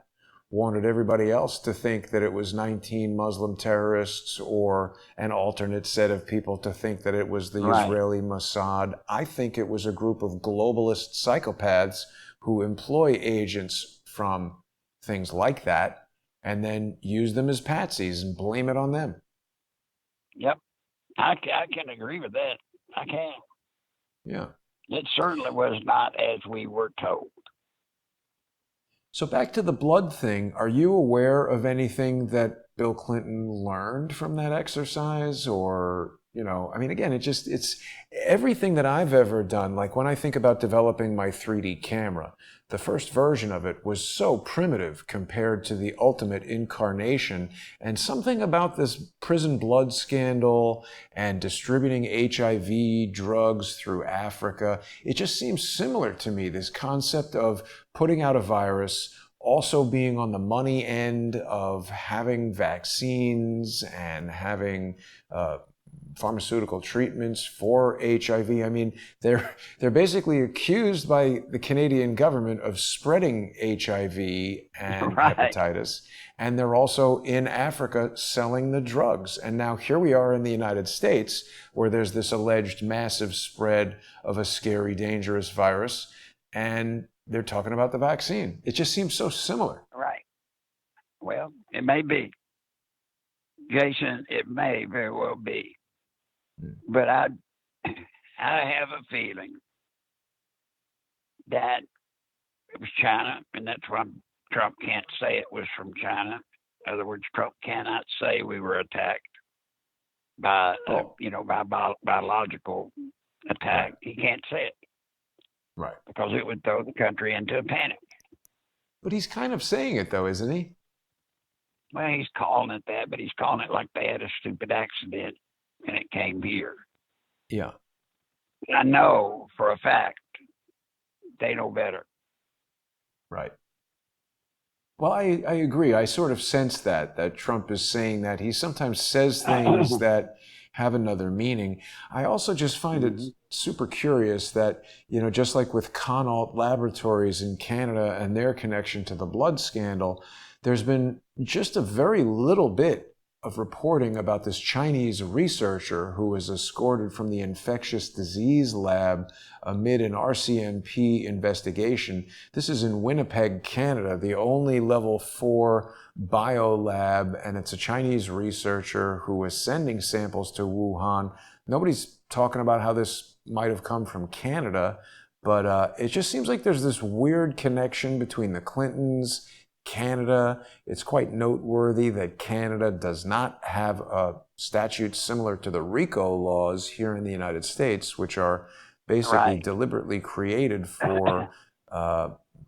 A: wanted everybody else to think that it was 19 Muslim terrorists or an alternate set of people to think that it was the Israeli Mossad. I think it was a group of globalist psychopaths who employ agents from things like that and then use them as patsies and blame it on them.
B: Yep. I can agree with that. I can.
A: Yeah.
B: It certainly was not as we were told.
A: So back to the blood thing, are you aware of anything that Bill Clinton learned from that exercise? Or, I mean, again, it's everything that I've ever done. Like when I think about developing my 3D camera, the first version of it was so primitive compared to the ultimate incarnation. And something about this prison blood scandal and distributing HIV drugs through Africa, it just seems similar to me, this concept of putting out a virus, also being on the money end of having vaccines and having pharmaceutical treatments for HIV. I mean, they're basically accused by the Canadian government of spreading HIV and hepatitis, and they're also in Africa selling the drugs. And now here we are in the United States, where there's this alleged massive spread of a scary, dangerous virus, and they're talking about the vaccine. It just seems so similar.
B: Right. Well, it may be. Jason, it may very well be. But I have a feeling that it was China, and that's why Trump can't say it was from China. In other words, Trump cannot say we were attacked by, by biological attack. He can't say it.
A: Right.
B: Because it would throw the country into a panic.
A: But he's kind of saying it, though, isn't he?
B: Well, he's calling it that, but he's calling it like they had a stupid accident and it came here.
A: Yeah.
B: I know for a fact they know better.
A: Right. Well, I agree. I sort of sense that Trump is saying that. He sometimes says things that have another meaning. I also just find it super curious that, just like with Connaught Laboratories in Canada and their connection to the blood scandal, there's been just a very little bit of reporting about this Chinese researcher who was escorted from the infectious disease lab amid an RCMP investigation. This is in Winnipeg, Canada, the only level 4 biolab, and it's a Chinese researcher who was sending samples to Wuhan. Nobody's talking about how this might have come from Canada, but it just seems like there's this weird connection between the Clintons, Canada. It's quite noteworthy that Canada does not have a statute similar to the RICO laws here in the United States, which are basically deliberately created for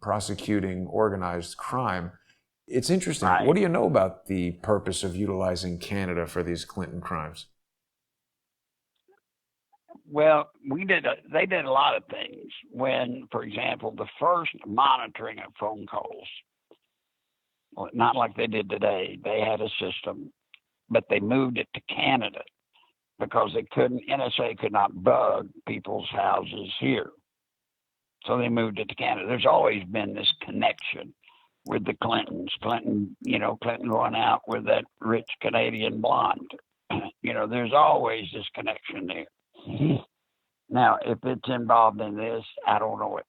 A: prosecuting organized crime. It's interesting. What do you know about the purpose of utilizing Canada for these Clinton crimes?
B: Well, they did a lot of things. When, for example, the first monitoring of phone calls, well, not like they did today. They had a system, but they moved it to Canada because they couldn't. NSA could not bug people's houses here, so they moved it to Canada. There's always been this connection with the Clintons. Clinton going out with that rich Canadian blonde. There's always this connection there. Now, if it's involved in this, I don't know it.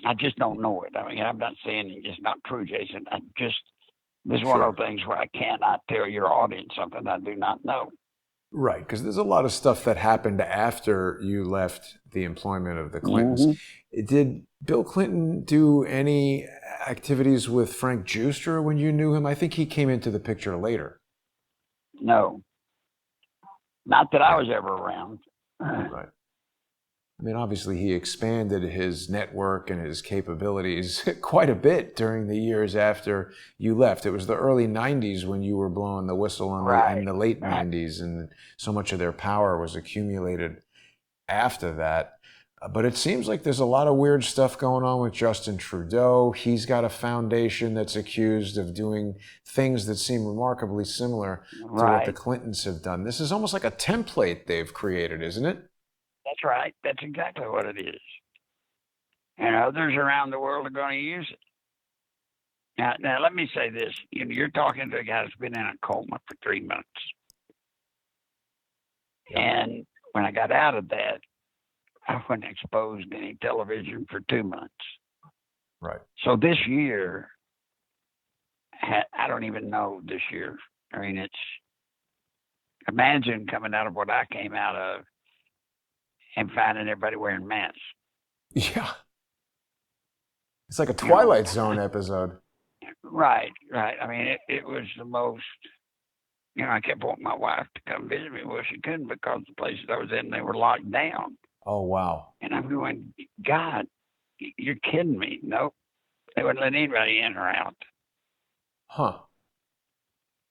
B: I just don't know it. I mean, I'm not saying it's not true, Jason. This is one of those things where I cannot tell your audience something I do not know.
A: Right, because there's a lot of stuff that happened after you left the employment of the Clintons. Mm-hmm. Did Bill Clinton do any activities with Frank Juster when you knew him? I think he came into the picture later.
B: No. Not that I was ever around.
A: Right. I mean, obviously, he expanded his network and his capabilities quite a bit during the years after you left. It was the early 90s when you were blowing the whistle and the late 90s, and so much of their power was accumulated after that. But it seems like there's a lot of weird stuff going on with Justin Trudeau. He's got a foundation that's accused of doing things that seem remarkably similar to what the Clintons have done. This is almost like a template they've created, isn't it?
B: That's right. That's exactly what it is. And others around the world are going to use it. Now let me say this. You're talking to a guy that's been in a coma for 3 months. Yep. And when I got out of that, I wasn't exposed to any television for 2 months.
A: Right.
B: So this year, I don't even know this year. I mean, imagine coming out of what I came out of and finding everybody wearing masks.
A: Yeah. It's like a Twilight Zone episode.
B: Right. I mean, it was the most, I kept wanting my wife to come visit me. Well, she couldn't because the places I was in, they were locked down.
A: Oh, wow.
B: And I'm going, God, you're kidding me. Nope. They wouldn't let anybody in or out.
A: Huh.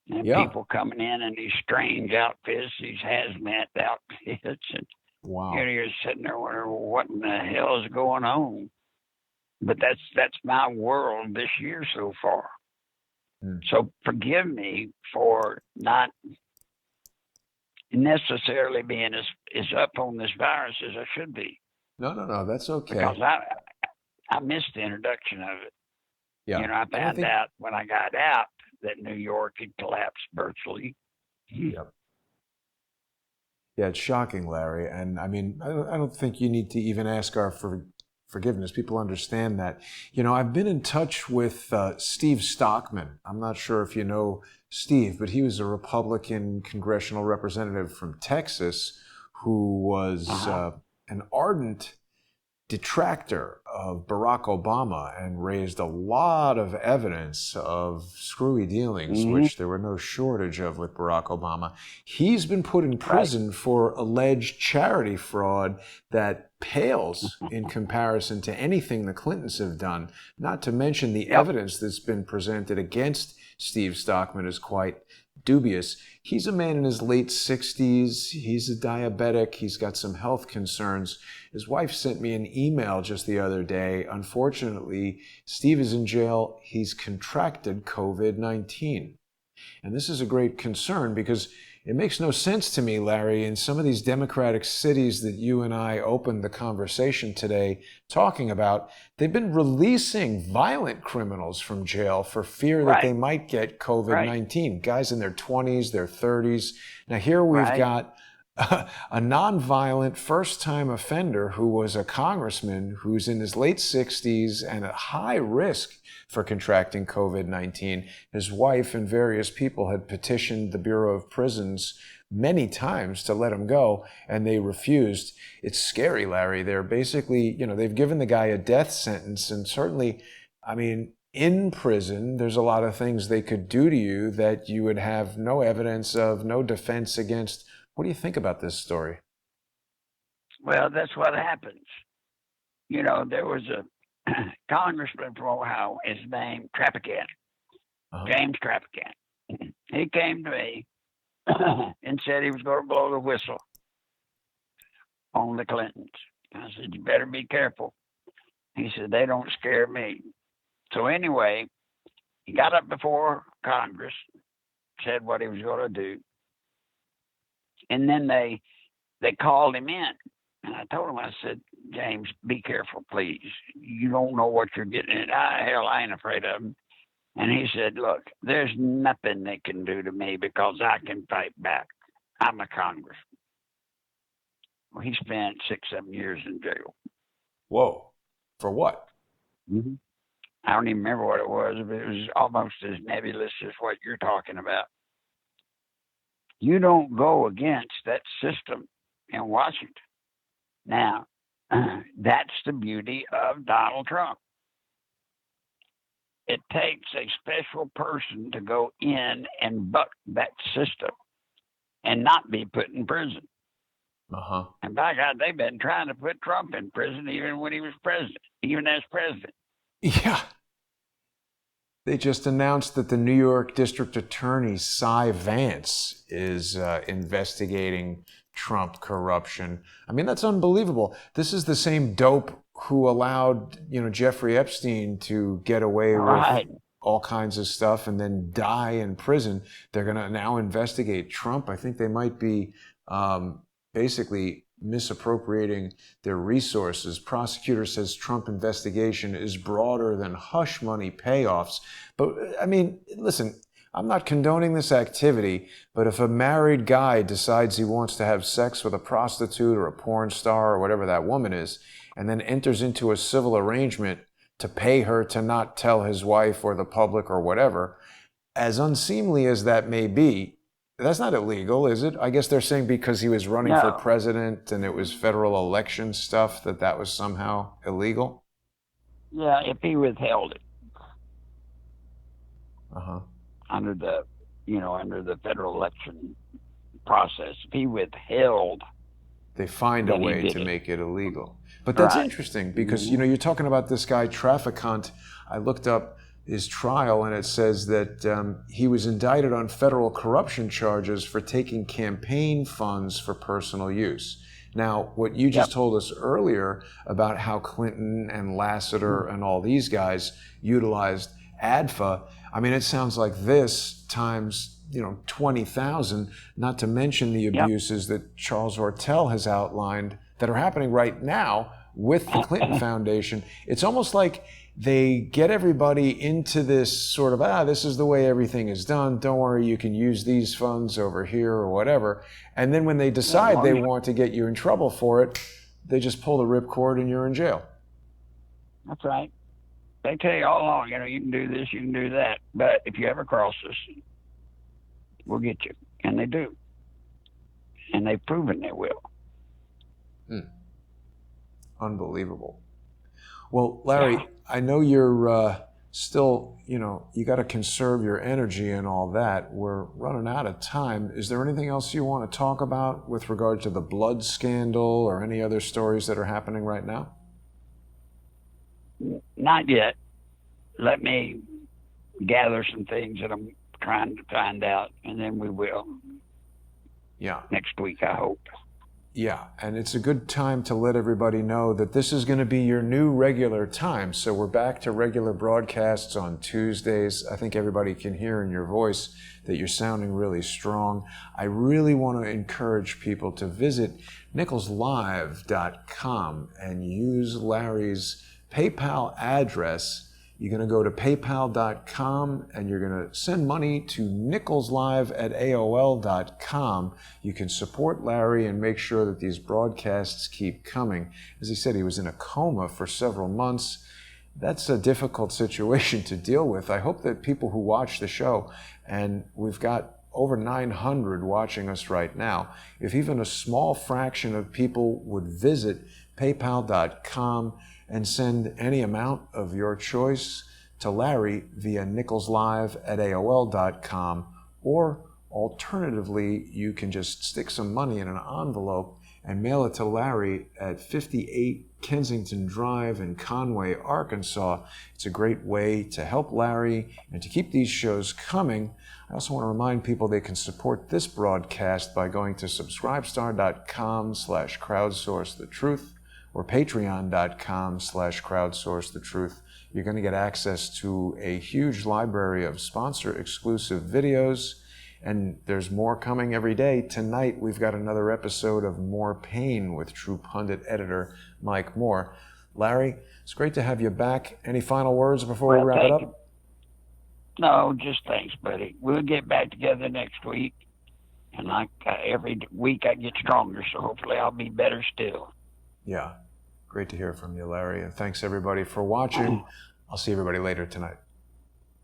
B: And people coming in these strange outfits, these hazmat outfits. And
A: wow.
B: You're sitting there wondering, well, what in the hell is going on? But that's my world this year so far. So forgive me for not necessarily being as up on this virus as I should be.
A: No, that's okay.
B: Because I missed the introduction of it.
A: Yeah.
B: I found out when I got out that New York had collapsed virtually.
A: Yep. Yeah, it's shocking, Larry. And I mean, I don't think you need to even ask our forgiveness. People understand that. I've been in touch with Steve Stockman. I'm not sure if you know Steve, but he was a Republican congressional representative from Texas who was an ardent detractor of Barack Obama and raised a lot of evidence of screwy dealings, which there were no shortage of with Barack Obama. He's been put in prison for alleged charity fraud that pales in comparison to anything the Clintons have done, not to mention the evidence that's been presented against Steve Stockman is quite dubious. He's a man in his late 60s. He's a diabetic. He's got some health concerns. His wife sent me an email just the other day. Unfortunately, Steve is in jail. He's contracted COVID-19. And this is a great concern because it makes no sense to me, Larry, in some of these Democratic cities that you and I opened the conversation today talking about, they've been releasing violent criminals from jail for fear that they might get COVID-19. Guys in their 20s, their 30s. Now here we've got a nonviolent first-time offender who was a congressman who's in his late 60s and at high risk for contracting COVID-19. His wife and various people had petitioned the Bureau of Prisons many times to let him go, and they refused. It's scary, Larry. They're basically, they've given the guy a death sentence, and certainly, I mean, in prison, there's a lot of things they could do to you that you would have no evidence of, no defense against. What do you think about this story?
B: Well, that's what happens. There was a congressman from Ohio, his name Traficant, James Traficant. He came to me and said he was going to blow the whistle on the Clintons. I said, you better be careful. He said, they don't scare me. So anyway, he got up before Congress, said what he was going to do, and then they called him in. And I told him, I said, James, be careful, please. You don't know what you're getting into. Hell, I ain't afraid of him. And he said, look, there's nothing they can do to me because I can fight back. I'm a congressman. Well, he spent 6-7 years in jail.
A: Whoa. For what?
B: Mm-hmm. I don't even remember what it was, but it was almost as nebulous as what you're talking about. You don't go against that system in Washington. Now, that's the beauty of Donald Trump. It takes a special person to go in and buck that system and not be put in prison.
A: Uh-huh.
B: And by God, they've been trying to put Trump in prison even when he was president, even as president.
A: Yeah. They just announced that the New York District Attorney, Cy Vance, is investigating Trump corruption. I mean, that's unbelievable. This is the same dope who allowed, Jeffrey Epstein to get away with all kinds of stuff and then die in prison. They're going to now investigate Trump. I think they might be basically misappropriating their resources. Prosecutor says Trump investigation is broader than hush money payoffs. But I mean, listen, I'm not condoning this activity, but if a married guy decides he wants to have sex with a prostitute or a porn star or whatever that woman is, and then enters into a civil arrangement to pay her to not tell his wife or the public or whatever, as unseemly as that may be, that's not illegal, is it? I guess they're saying because he was running for president and it was federal election stuff that was somehow illegal?
B: Yeah, if he withheld it.
A: Uh-huh.
B: Under the federal election process. If he withheld,
A: they find a way to make it illegal. But that's interesting because, you're talking about this guy, Trafficant. I looked up his trial and it says that he was indicted on federal corruption charges for taking campaign funds for personal use. Now, what you just told us earlier about how Clinton and Lassiter and all these guys utilized ADFA, I mean, it sounds like this times 20,000, not to mention the abuses that Charles Ortel has outlined that are happening right now with the Clinton Foundation. It's almost like they get everybody into this sort of, this is the way everything is done. Don't worry, you can use these funds over here or whatever. And then when they decide they want to get you in trouble for it, they just pull the ripcord and you're in jail.
B: That's right. They tell you all along, you can do this, you can do that. But if you ever cross us, we'll get you. And they do. And they've proven they will.
A: Unbelievable. Well, Larry, I know you're still, you got to conserve your energy and all that. We're running out of time. Is there anything else you want to talk about with regard to the blood scandal or any other stories that are happening right now?
B: Not yet. Let me gather some things that I'm trying to find out, and then we will.
A: Yeah.
B: Next week, I hope.
A: Yeah, and it's a good time to let everybody know that this is going to be your new regular time. So we're back to regular broadcasts on Tuesdays. I think everybody can hear in your voice that you're sounding really strong. I really want to encourage people to visit nicholslive.com and use Larry's PayPal address. You're going to go to paypal.com and you're going to send money to nicholslive@aol.com. You can support Larry and make sure that these broadcasts keep coming. As he said, he was in a coma for several months. That's a difficult situation to deal with. I hope that people who watch the show, and we've got over 900 watching us right now, if even a small fraction of people would visit paypal.com and send any amount of your choice to Larry via nicholslive@aol.com, or alternatively, you can just stick some money in an envelope and mail it to Larry at 58 Kensington Drive in Conway, Arkansas. It's a great way to help Larry and to keep these shows coming. I also want to remind people they can support this broadcast by going to subscribestar.com/crowdsourcethetruth or patreon.com/crowdsourcethetruth. You're going to get access to a huge library of sponsor-exclusive videos, and there's more coming every day. Tonight, we've got another episode of More Pain with True Pundit editor Mike Moore. Larry, it's great to have you back. Any final words before we wrap it up?
B: No, just thanks, buddy. We'll get back together next week. And every week I get stronger, so hopefully I'll be better still.
A: Yeah. Great to hear from you, Larry. And thanks, everybody, for watching. I'll see everybody later tonight.